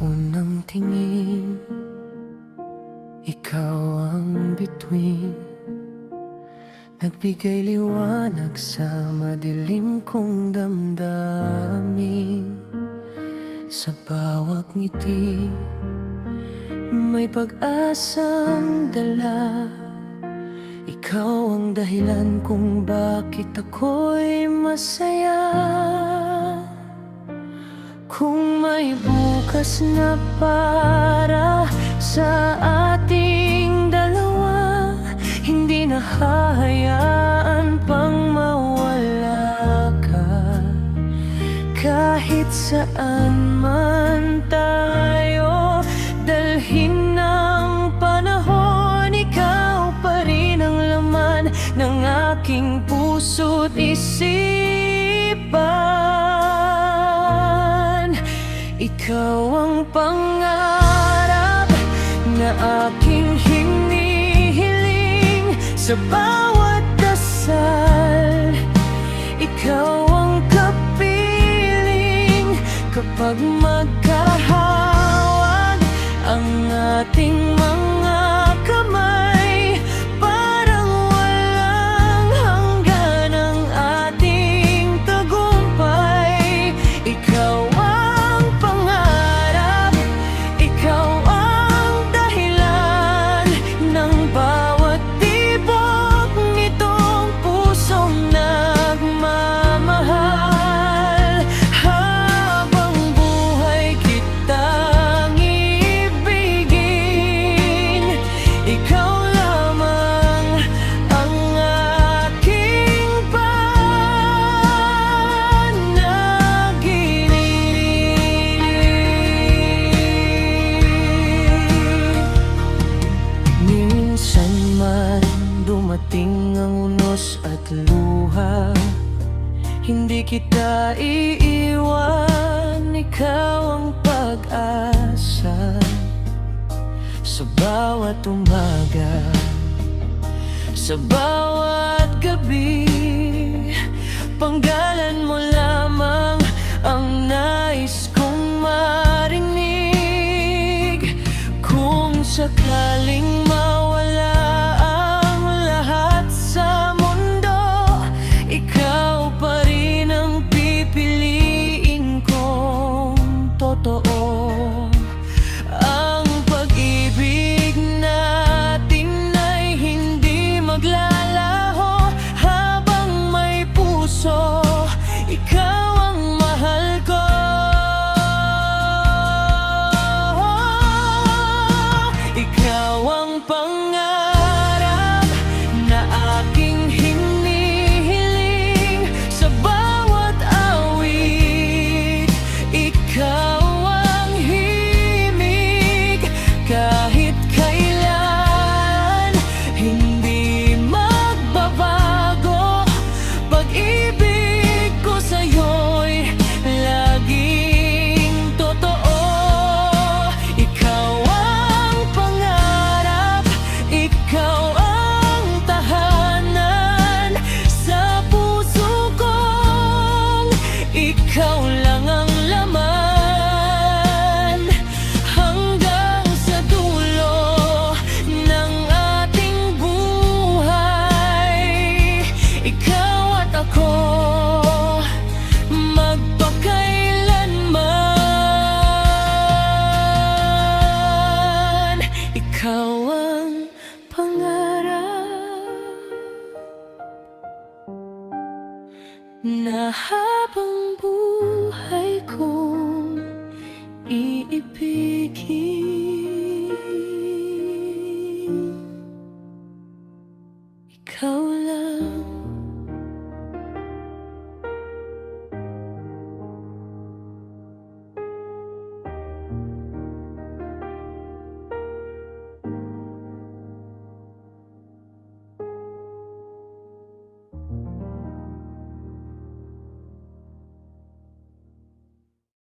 unang tingin, ikaw ang bituin, nagbigay liwanag sa madilim kong damdamin. Sa bawat ngiti, may pag-asang dala. Ikaw ang dahilan kung bakit ako'y masaya. Kung may bukas na para sa ating dalawa, hindi na hahayaan pang mawala ka. Kahit saan man tayo dalhin ng panahon, ikaw pa rin ang laman ng aking puso't isipan. Ikaw ang pangarap na aking hinihiling sa bawat dasal. Ikaw ang kapiling kapag magkahawag ang ating mga kamay. Parang walang hanggan ang ating tagumpay. Ikaw ang pangarap, ikaw ang dahilan ng bawat tibok nitong pusong nagmamahal. Habang buhay kitang ibigin, ikaw lamang ang aking panaginip. Minsan man dumating ang unos at luha, hindi kita iiwan, ikaw ang pag-asa. Sa bawat umaga, sa bawat gabi, panggalan mo lamang ang nais kong marinig. Kung sakaling